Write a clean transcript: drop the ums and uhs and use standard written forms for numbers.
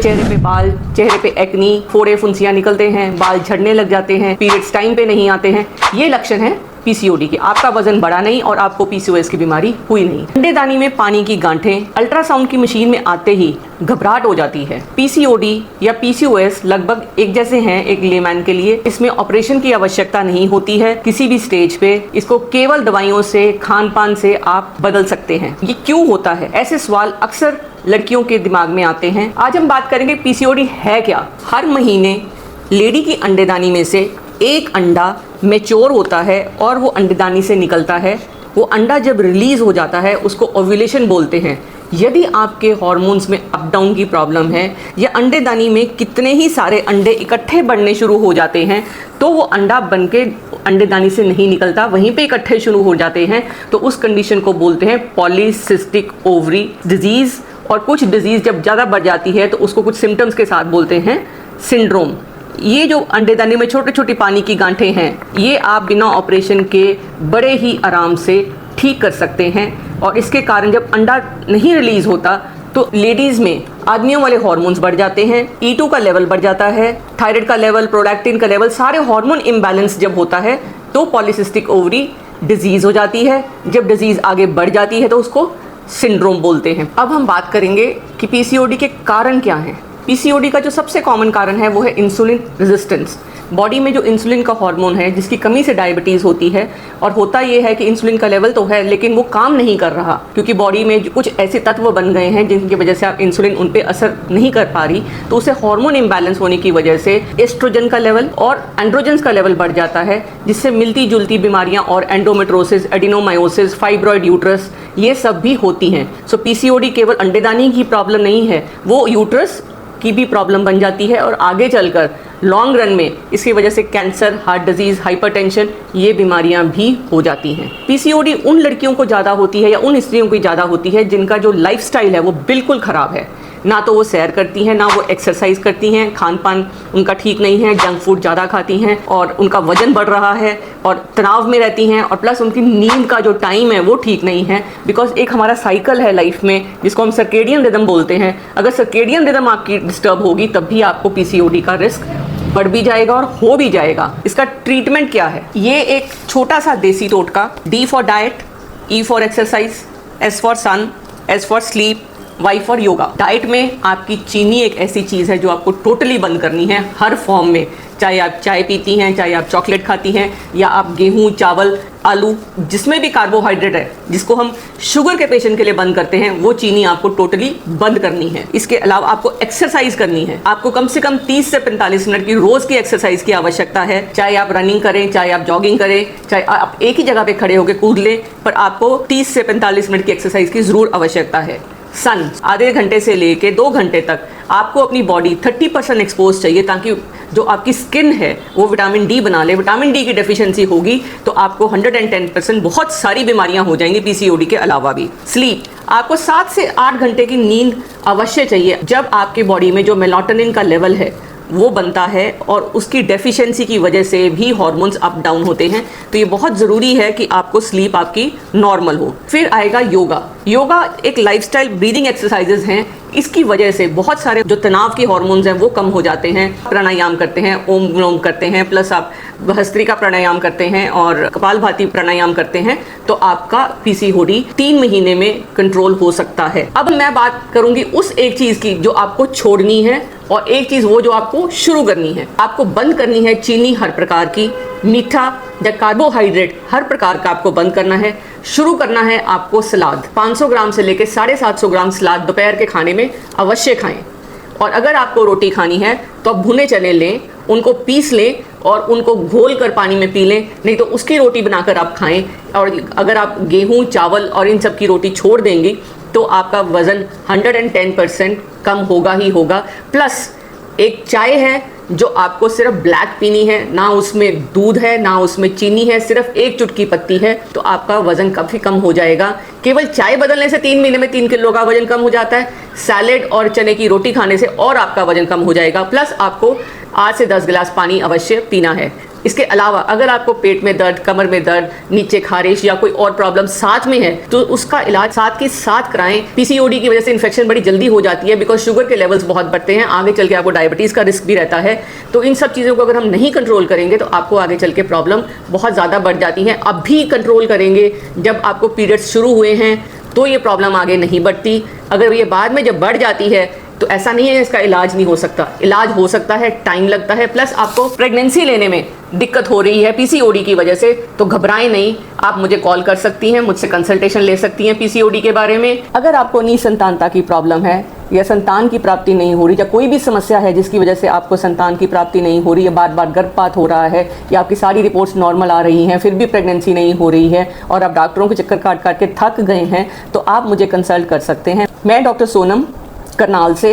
चेहरे पे बाल, चेहरे पे एक्नी, फोड़े फुंसियां निकलते हैं, बाल झड़ने लग जाते हैं, पीरियड्स टाइम पे नहीं आते हैं, ये लक्षण है पीसीओडी के। आपका वजन बढ़ा नहीं और आपको पीसीओएस की बीमारी हुई नहीं। अंडेदानी में पानी की गांठें, अल्ट्रासाउंड की मशीन में आते ही घबराहट हो जाती है। पीसीओडी या पीसीओएस लगभग एक जैसे हैं एक लेमैन के लिए। इसमें ऑपरेशन की आवश्यकता नहीं होती है किसी भी स्टेज पे। इसको केवल दवाइयों से, खान पान से आप बदल सकते हैं। ये क्यों होता है? ऐसे सवाल अक्सर लड़कियों के दिमाग में आते हैं। आज हम बात करेंगे पीसीओडी है क्या। हर महीने लेडी की अंडेदानी में से एक अंडा मैच्योर होता है और वो अंडेदानी से निकलता है। वो अंडा जब रिलीज हो जाता है उसको ओव्यूलेशन बोलते हैं। यदि आपके हार्मोन्स में अप डाउन की प्रॉब्लम है या अंडेदानी में कितने ही सारे अंडे इकट्ठे बढ़ने शुरू हो जाते हैं तो वो अंडा बन के अंडेदानी से नहीं निकलता, वहीं पे इकट्ठे शुरू हो जाते हैं, तो उस कंडीशन को बोलते हैं पॉलीसिस्टिक ओवरी डिजीज़। और कुछ डिजीज़ जब ज़्यादा बढ़ जाती है तो उसको कुछ सिम्टम्स के साथ बोलते हैं सिंड्रोम। ये जो अंडेदानी में छोटी छोटी पानी की गांठें हैं, ये आप बिना ऑपरेशन के बड़े ही आराम से ठीक कर सकते हैं। और इसके कारण जब अंडा नहीं रिलीज़ होता तो लेडीज़ में आदमियों वाले हार्मोन्स बढ़ जाते हैं, E2 का लेवल बढ़ जाता है, थायराइड का लेवल, प्रोलैक्टिन का लेवल, सारे हार्मोन इम्बैलेंस जब होता है तो पॉलीसिस्टिक ओवरी डिजीज़ हो जाती है। जब डिजीज़ आगे बढ़ जाती है तो उसको सिंड्रोम बोलते हैं। अब हम बात करेंगे कि पीसीओडी के कारण क्या हैं। पीसीओडी का जो सबसे कॉमन कारण है वो है इंसुलिन रेजिस्टेंस। बॉडी में जो इंसुलिन का हार्मोन है जिसकी कमी से डायबिटीज़ होती है। और होता ये है कि इंसुलिन का लेवल तो है लेकिन वो काम नहीं कर रहा क्योंकि बॉडी में कुछ ऐसे तत्व बन गए हैं जिनकी वजह से आप इंसुलिन उन पर असर नहीं कर पा रही, तो उसे हार्मोन इम्बैलेंस होने की वजह से एस्ट्रोजन का लेवल और एंड्रोजन्स का लेवल बढ़ जाता है, जिससे मिलती जुलती बीमारियां और एंडोमेट्रोसिस, एडिनोमायोसिस, फाइब्रॉइड यूट्रस, ये सब भी होती हैं। सो पीसीओडी केवल अंडेदानी की प्रॉब्लम नहीं है, वो यूट्रस की भी प्रॉब्लम बन जाती है और आगे चलकर लॉन्ग रन में इसकी वजह से कैंसर, हार्ट डिजीज़, हाइपरटेंशन, ये बीमारियां भी हो जाती हैं। पीसीओडी उन लड़कियों को ज़्यादा होती है या उन स्त्रियों को ज़्यादा होती है जिनका जो लाइफस्टाइल है वो बिल्कुल ख़राब है। ना तो वो सैर करती हैं, ना वो एक्सरसाइज करती हैं, खान पान उनका ठीक नहीं है, जंक फूड ज़्यादा खाती हैं और उनका वजन बढ़ रहा है और तनाव में रहती हैं। और प्लस उनकी नींद का जो टाइम है वो ठीक नहीं है। बिकॉज एक हमारा साइकिल है लाइफ में जिसको हम सर्केडियन रिदम बोलते हैं। अगर सर्केडियन रिदम आपकी डिस्टर्ब होगी तब भी आपको पीसीओडी का रिस्क बढ़ भी जाएगा और हो भी जाएगा। इसका ट्रीटमेंट क्या है? ये एक छोटा सा देसी टोटका, D for diet, E for exercise, S for sun, S for sleep, Y for yoga. Diet में आपकी चीनी एक ऐसी चीज़ है जो आपको टोटली बंद करनी है हर फॉर्म में, चाहे आप चाय पीती हैं, चाहे आप चॉकलेट खाती हैं या आप गेहूं, चावल, आलू, जिसमें भी कार्बोहाइड्रेट है, जिसको हम शुगर के पेशेंट के लिए बंद करते हैं, वो चीनी आपको टोटली बंद करनी है। इसके अलावा आपको एक्सरसाइज करनी है। आपको कम से कम 30 से 45 मिनट की रोज की एक्सरसाइज की आवश्यकता है। चाहे आप रनिंग करें, चाहे आप जॉगिंग करें, चाहे आप एक ही जगह पे खड़े होकर कूद लें, पर आपको 30 से 45 मिनट की एक्सरसाइज की जरूर आवश्यकता है। सन, आधे घंटे से लेके 2 घंटे तक आपको अपनी बॉडी 30% एक्सपोज चाहिए ताकि जो आपकी स्किन है वो विटामिन डी बना ले। विटामिन डी की डेफिशिएंसी होगी तो आपको 110% बहुत सारी बीमारियां हो जाएंगी पीसीओडी के अलावा भी। स्लीप, आपको 7 से 8 घंटे की नींद अवश्य चाहिए। जब आपकी बॉडी में जो मेलाटोनिन का लेवल है वो बनता है और उसकी डेफिशिएंसी की वजह से भी हार्मोन्स अप डाउन होते हैं, तो ये बहुत ज़रूरी है कि आपको स्लीप आपकी नॉर्मल हो। फिर आएगा योगा। योगा एक लाइफस्टाइल ब्रीदिंग एक्सरसाइजेज हैं। इसकी वजह से बहुत सारे जो तनाव के हार्मोन्स हैं वो कम हो जाते हैं। प्राणायाम करते हैं, ओम विलोम करते हैं, प्लस आप भस्त्रिका प्राणायाम करते हैं और कपालभाति प्राणायाम करते हैं, तो आपका पीसीओडी 3 महीने में कंट्रोल हो सकता है। अब मैं बात करूंगी उस एक चीज़ की जो आपको छोड़नी है और एक चीज़ वो जो आपको शुरू करनी है। आपको बंद करनी है चीनी हर प्रकार की, मीठा या कार्बोहाइड्रेट हर प्रकार का आपको बंद करना है। शुरू करना है आपको सलाद, 500 ग्राम से लेकर 750 ग्राम सलाद दोपहर के खाने में अवश्य खाएं। और अगर आपको रोटी खानी है तो आप भुने चने लें, उनको पीस लें और उनको घोल कर पानी में पी लें, नहीं तो उसकी रोटी बनाकर आप खाएं। और अगर आप गेहूं, चावल और इन सब की रोटी छोड़ देंगी तो आपका वज़न 110% कम होगा ही होगा। प्लस एक चाय है जो आपको सिर्फ ब्लैक पीनी है, ना उसमें दूध है ना उसमें चीनी है, सिर्फ 1 चुटकी पत्ती है, तो आपका वजन काफ़ी कम हो जाएगा। केवल चाय बदलने से 3 महीने में 3 किलो का वजन कम हो जाता है। सैलेड और चने की रोटी खाने से और आपका वजन कम हो जाएगा। प्लस आपको 8 से 10 गिलास पानी अवश्य पीना है। इसके अलावा अगर आपको पेट में दर्द, कमर में दर्द, नीचे खारिश या कोई और प्रॉब्लम साथ में है तो उसका इलाज साथ के साथ कराएं। पीसीओडी की वजह से इन्फेक्शन बड़ी जल्दी हो जाती है, बिकॉज शुगर के लेवल्स बहुत बढ़ते हैं, आगे चल के आपको डायबिटीज़ का रिस्क भी रहता है। तो इन सब चीज़ों को अगर हम नहीं कंट्रोल करेंगे तो आपको आगे चल के प्रॉब्लम बहुत ज़्यादा बढ़ जाती हैं। अब भी कंट्रोल करेंगे, जब आपको पीरियड्स शुरू हुए हैं तो ये प्रॉब्लम आगे नहीं बढ़ती। अगर ये बाद में जब बढ़ जाती है तो ऐसा नहीं है इसका इलाज नहीं हो सकता, इलाज हो सकता है, टाइम लगता है। प्लस आपको प्रेगनेंसी लेने में दिक्कत हो रही है पीसीओडी की वजह से, तो घबराएं नहीं, आप मुझे कॉल कर सकती हैं, मुझसे कंसल्टेशन ले सकती हैं पीसीओडी के बारे में। अगर आपको निसंतानता की प्रॉब्लम है या संतान की प्राप्ति नहीं हो रही या कोई भी समस्या है जिसकी वजह से आपको संतान की प्राप्ति नहीं हो रही है, बार बार गर्भपात हो रहा है या आपकी सारी रिपोर्ट्स नॉर्मल आ रही हैं फिर भी प्रेगनेंसी नहीं हो रही है और आप डॉक्टरों के चक्कर काट काट के थक गए हैं, तो आप मुझे कंसल्ट कर सकते हैं। मैं डॉक्टर सोनम करनाल से